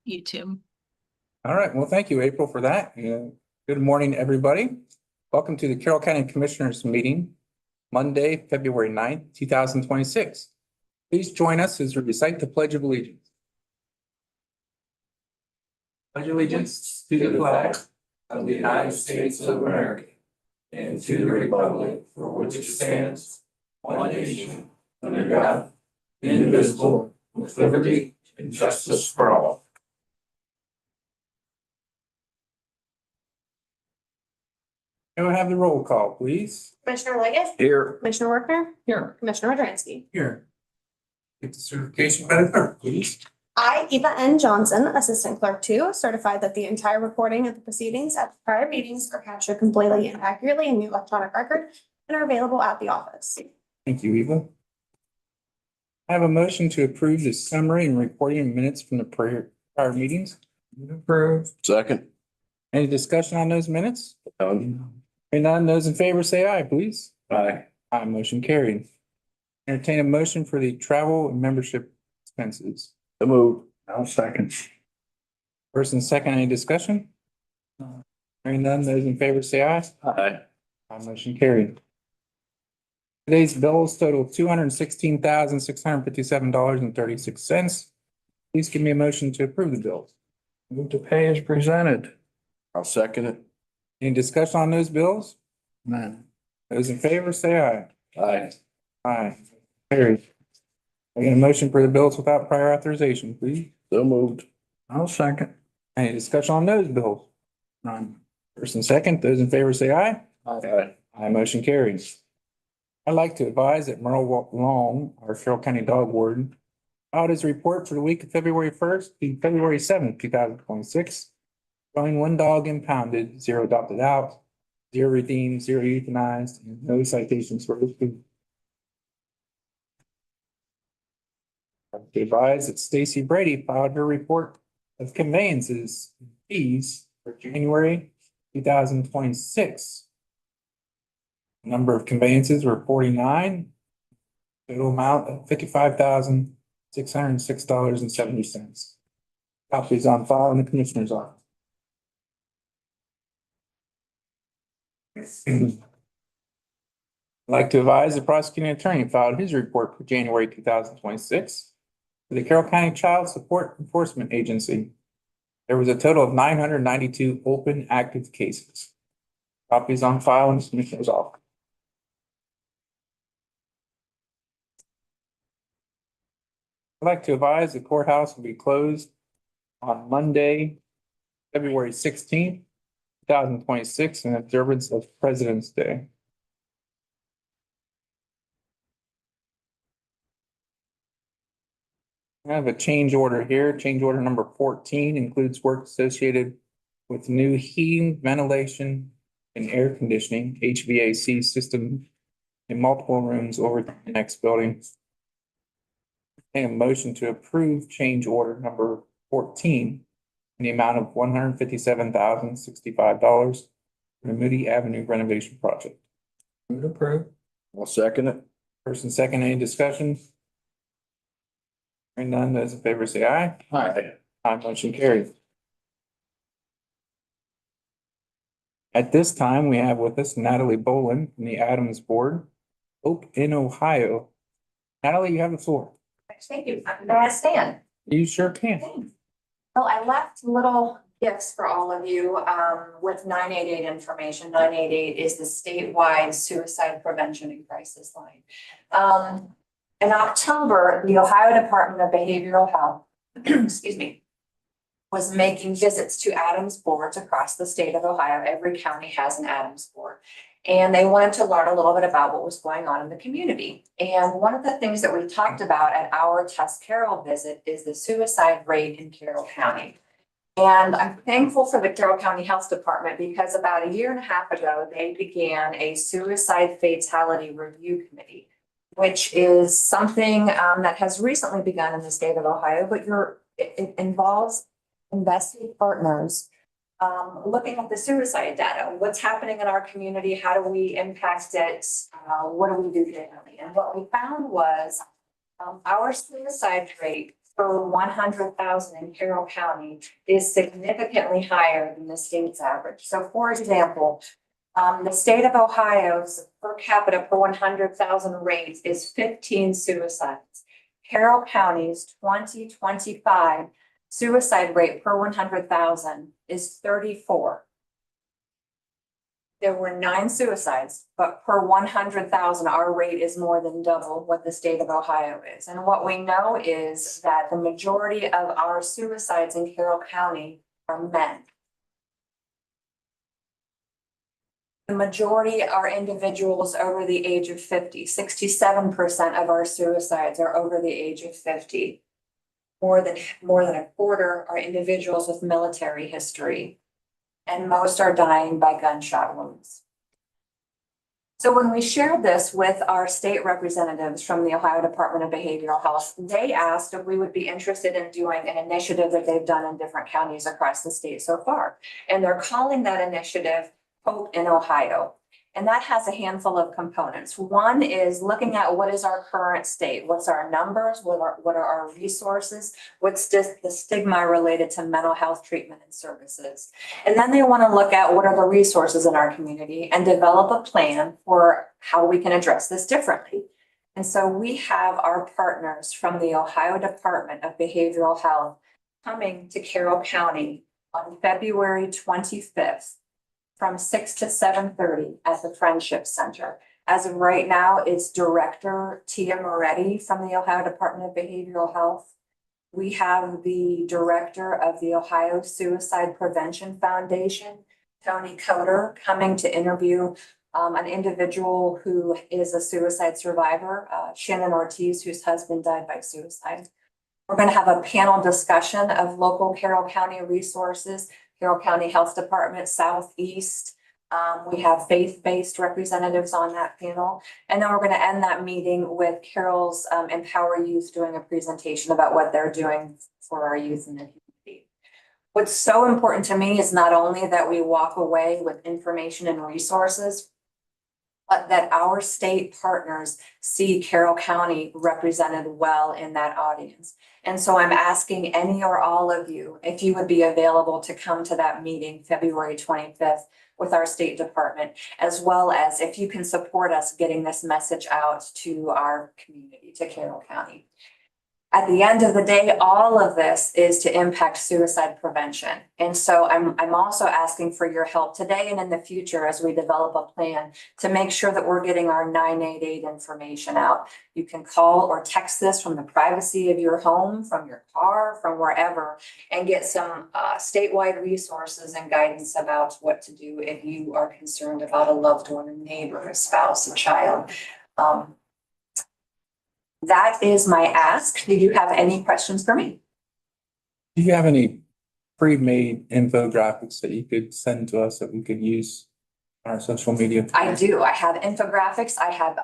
YouTube. All right. Well, thank you, April, for that. Good morning, everybody. Welcome to the Carroll County Commissioners meeting, Monday, February 9th, 2026. Please join us as we recite the Pledge of Allegiance. Pledge allegiance to the flag of the United States of America and to the republic for which it stands, one nation, under God, indivisible, with liberty and justice for all. Can we have the roll call, please? Commissioner Leggett? Here. Commissioner Workner? Here. Commissioner Madransky? Here. Get the certification by the clerk, please. I, Eva N. Johnson, Assistant Clerk 2, certify that the entire recording of the proceedings at prior meetings are captured completely and accurately in the electronic record and are available at the office. Thank you, Eva. I have a motion to approve the summary and reporting minutes from the prior meetings. Approved. Second. Any discussion on those minutes? Done. Hearing none, those in favor say aye, please. Aye. Aye, motion carried. Entertain a motion for the travel and membership expenses. So moved. I'll second. First and second, any discussion? Hearing none, those in favor say aye. Aye. Aye, motion carried. Today's bills total $216,657.36. Please give me a motion to approve the bills. Move to pay as presented. I'll second it. Any discussion on those bills? None. Those in favor say aye. Aye. Aye. Carried. I get a motion for the bills without prior authorization, please. So moved. I'll second. Any discussion on those bills? None. First and second, those in favor say aye. Aye. Aye, motion carries. I'd like to advise that Merle Long, our Carroll County Dog Warden, filed his report for the week of February 1st to February 7th, 2026. Showing 1 dog impounded, 0 adopted out, 0 redeemed, 0 euthanized, and no citations for his food. To advise that Stacy Brady filed her report of conveyances and fees for January 2026. Number of conveyances were 49. Total amount of $55,606.70. Copies on file in the Commissioner's office. I'd like to advise the prosecuting attorney filed his report for January 2026 for the Carroll County Child Support Enforcement Agency. There was a total of 992 open active cases. Copies on file in the Commissioner's office. I'd like to advise the courthouse will be closed on Monday, February 16th, 2026, in observance of President's Day. I have a change order here. Change order number 14 includes work associated with new heating, ventilation, and air conditioning HVAC system in multiple rooms over the next building. A motion to approve change order number 14 in the amount of $157,065 for the Moody Avenue renovation project. Move to approve. I'll second it. First and second, any discussion? Hearing none, those in favor say aye. Aye. Aye, motion carried. At this time, we have with us Natalie Boland from the Adams Board, Hope in Ohio. Natalie, you have the floor. Thank you. May I stand? You sure can. Thanks. Well, I left little gifts for all of you with 988 information. 988 is the statewide suicide prevention and crisis line. In October, the Ohio Department of Behavioral Health, excuse me, was making visits to Adams boards across the state of Ohio. Every county has an Adams board. And they wanted to learn a little bit about what was going on in the community. And one of the things that we talked about at our Test Carroll visit is the suicide rate in Carroll County. And I'm thankful for the Carroll County Health Department because about 1.5 years ago, they began a suicide fatality review committee, which is something that has recently begun in the state of Ohio, but it involves invested partners looking at the suicide data, what's happening in our community, how do we impact it, what do we do differently? And what we found was our suicide rate per 100,000 in Carroll County is significantly higher than the state's average. So for example, the state of Ohio's per capita per 100,000 rate is 15 suicides. Carroll County's 2025 suicide rate per 100,000 is 34. There were 9 suicides, but per 100,000, our rate is more than double what the state of Ohio is. And what we know is that the majority of our suicides in Carroll County are men. The majority are individuals over the age of 50. 67% of our suicides are over the age of 50. More than a quarter are individuals with military history, and most are dying by gunshot wounds. So when we shared this with our state representatives from the Ohio Department of Behavioral Health, they asked if we would be interested in doing an initiative that they've done in different counties across the state so far. And they're calling that initiative Hope in Ohio. And that has a handful of components. One is looking at what is our current state, what's our numbers, what are our resources, what's just the stigma related to mental health treatment and services. And then they want to look at what are the resources in our community and develop a plan for how we can address this differently. And so we have our partners from the Ohio Department of Behavioral Health coming to Carroll County on February 25th. From 6 to 7:30 at the Friendship Center. As of right now, it's Director Tia Moretti from the Ohio Department of Behavioral Health. We have the Director of the Ohio Suicide Prevention Foundation, Tony Coder, coming to interview an individual who is a suicide survivor, Shannon Ortiz, whose husband died by suicide. We're going to have a panel discussion of local Carroll County resources. Carroll County Health Department, Southeast. We have faith-based representatives on that panel. And then we're going to end that meeting with Carroll's Empower Youth doing a presentation about what they're doing for our youth in the community. What's so important to me is not only that we walk away with information and resources, but that our state partners see Carroll County represented well in that audience. And so I'm asking any or all of you if you would be available to come to that meeting February 25th with our State Department, as well as if you can support us getting this message out to our community, to Carroll County. At the end of the day, all of this is to impact suicide prevention. And so I'm also asking for your help today and in the future as we develop a plan to make sure that we're getting our 988 information out. You can call or text this from the privacy of your home, from your car, from wherever, and get some statewide resources and guidance about what to do if you are concerned about a loved one, a neighbor, a spouse, a child. That is my ask. Do you have any questions for me? Do you have any pre-made infographics that you could send to us that we could use on our social media? I do. I have infographics. I have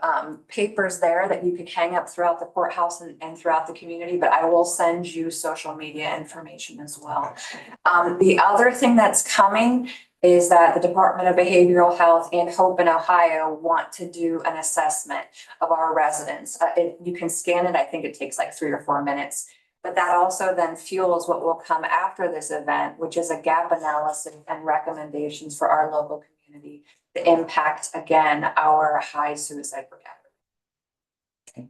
papers there that you can hang up throughout the courthouse and throughout the community, but I will send you social media information as well. The other thing that's coming is that the Department of Behavioral Health and Hope in Ohio want to do an assessment of our residents. You can scan it. I think it takes like 3 or 4 minutes, but that also then fuels what will come after this event, which is a gap analysis and recommendations for our local community to impact, again, our high suicide per capita.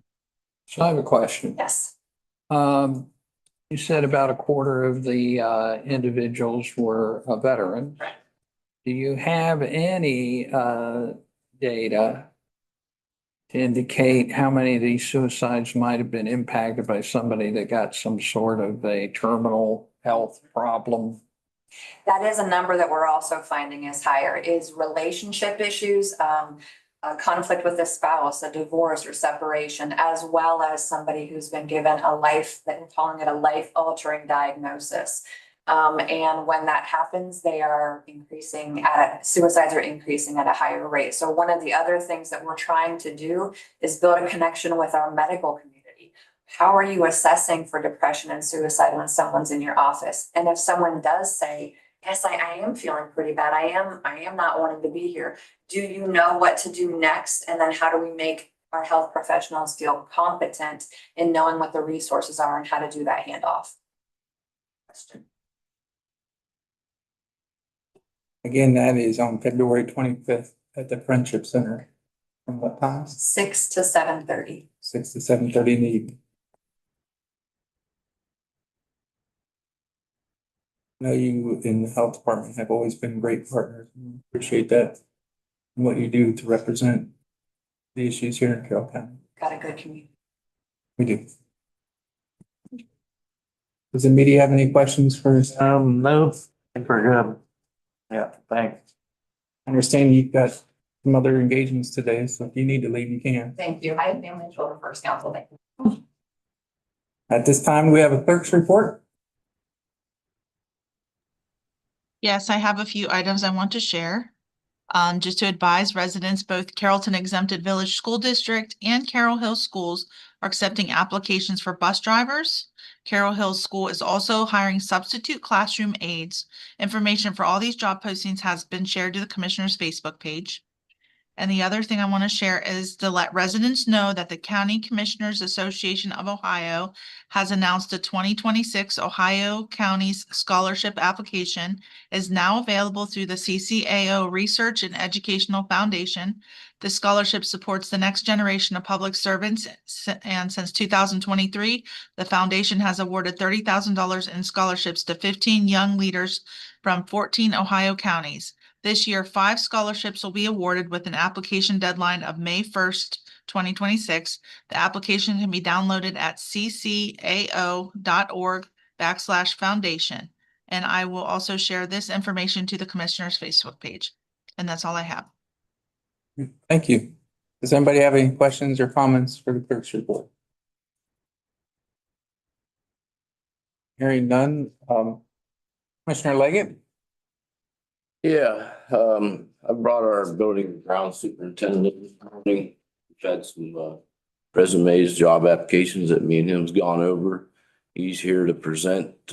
So I have a question. Yes. You said about a quarter of the individuals were a veteran. Right. Do you have any data to indicate how many of these suicides might have been impacted by somebody that got some sort of a terminal health problem? That is a number that we're also finding is higher, is relationship issues, conflict with a spouse, a divorce or separation, as well as somebody who's been given a life, that we're calling it a life-altering diagnosis. And when that happens, suicides are increasing at a higher rate. So one of the other things that we're trying to do is build a connection with our medical community. How are you assessing for depression and suicide when someone's in your office? And if someone does say, yes, I am feeling pretty bad, I am not wanting to be here. Do you know what to do next? And then how do we make our health professionals feel competent in knowing what the resources are and how to do that handoff. Question. Again, that is on February 25th at the Friendship Center. From what time? 6 to 7:30. 6 to 7:30 in the evening. I know you in the health department have always been great partners. Appreciate that. And what you do to represent the issues here in Carroll County. Got a good community. We do. Does the media have any questions for us? No, I think we're good. Yeah, thanks. I understand you've got some other engagements today, so if you need to leave, you can. Thank you. I have family and children first council. Thank you. At this time, we have a clerk's report. Yes, I have a few items I want to share. Just to advise residents, both Carrollton Exempted Village School District and Carroll Hills Schools are accepting applications for bus drivers. Carroll Hills School is also hiring substitute classroom aides. Information for all these job postings has been shared to the Commissioner's Facebook page. And the other thing I want to share is to let residents know that the County Commissioners Association of Ohio has announced the 2026 Ohio Counties Scholarship Application is now available through the CCAO Research and Educational Foundation. The scholarship supports the next generation of public servants, and since 2023, the foundation has awarded $30,000 in scholarships to 15 young leaders from 14 Ohio counties. This year, 5 scholarships will be awarded with an application deadline of May 1st, 2026. The application can be downloaded at ccao.org/foundation. And I will also share this information to the Commissioner's Facebook page. And that's all I have. Thank you. Does anybody have any questions or comments for the clerk's report? Hearing none, Commissioner Leggett? Yeah, I brought our building and ground superintendent this morning. We've had some resumes, job applications that me and him's gone over. He's here to present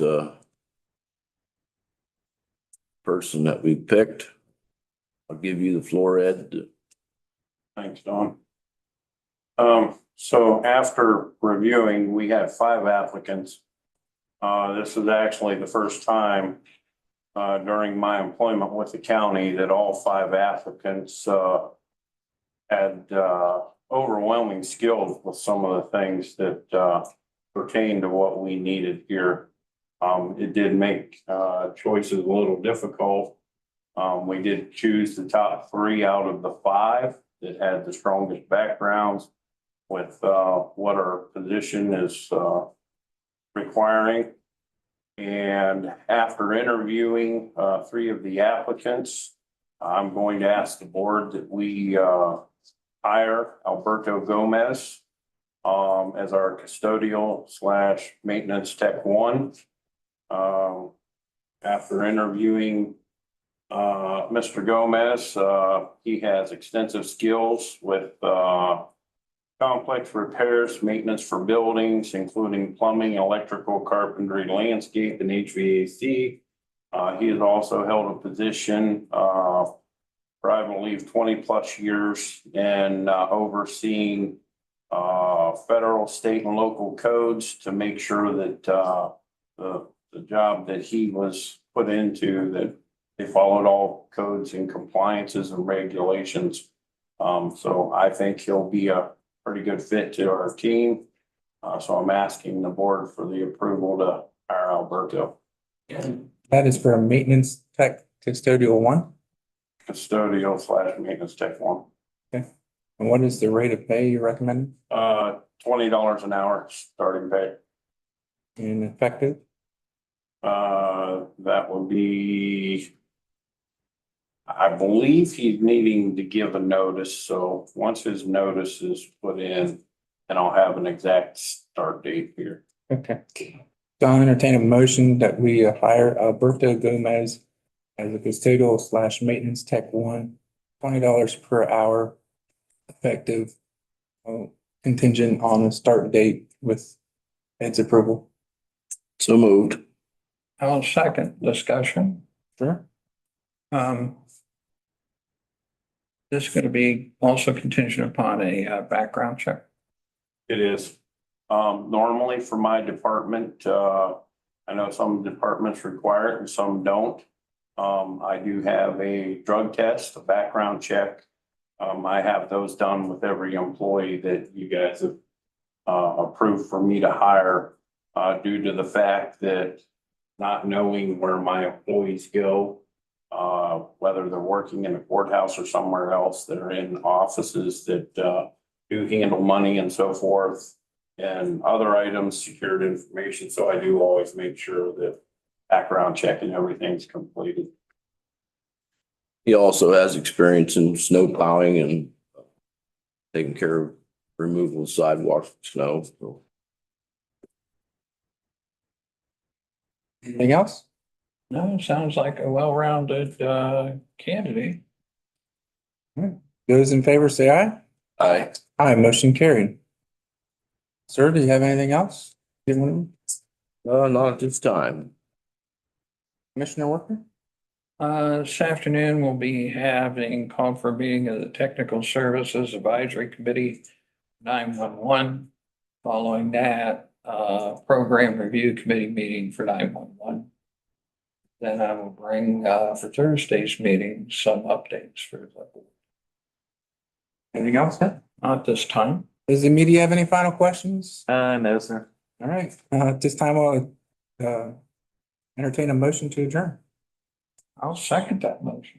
person that we picked. I'll give you the floor, Ed. Thanks, Don. So after reviewing, we had 5 applicants. This is actually the first time during my employment with the county that all 5 applicants had overwhelming skills with some of the things that pertain to what we needed here. It did make choices a little difficult. We did choose the top 3 out of the 5 that had the strongest backgrounds with what our position is requiring. And after interviewing 3 of the applicants, I'm going to ask the board that we hire Alberto Gomez as our custodial / maintenance tech 1. After interviewing Mr. Gomez, he has extensive skills with complex repairs, maintenance for buildings, including plumbing, electrical, carpentry, landscape, and HVAC. He has also held a position for, I believe, 20+ years in overseeing federal, state, and local codes to make sure that the job that he was put into, that they followed all codes and compliances and regulations. So I think he'll be a pretty good fit to our team. So I'm asking the board for the approval to hire Alberto. That is for a maintenance tech custodial 1. Custodial / maintenance tech 1. And what is the rate of pay you're recommending $20 an hour starting pay. and effective? That would be, I believe he's needing to give a notice. So once his notice is put in, then I'll have an exact start date here. Okay. So I'll entertain a motion that we hire Alberto Gomez as a custodial / maintenance tech 1, $20 per hour, effective, contingent on a start date with Ed's approval. So moved. I'll second discussion. Sure. Does this going to be also contingent upon a background check? It is. Normally for my department, I know some departments require it and some don't. I do have a drug test, a background check. I have those done with every employee that you guys have approved for me to hire, due to the fact that not knowing where my employees go, whether they're working in the courthouse or somewhere else, that are in offices that do handle money and so forth, and other items, secured information. So I do always make sure that background check and everything's completed. He also has experience in snow plowing and taking care of removal of sidewalks, snow. So Anything else? No, sounds like a well-rounded candidate. Those in favor say aye. I, Aye, motion carried. Sir, do you have anything else? not at this time. Commissioner Worker? This afternoon, we'll be having called for a meeting of the Technical Services Advisory Committee 911. Following that, Program Review Committee meeting for 911. Then I will bring for Thursday's meeting some updates for the board. Anything else? Not this time. Does the media have any final questions? No, sir. All right, at this time, I'll entertain a motion to adjourn. I'll second that motion.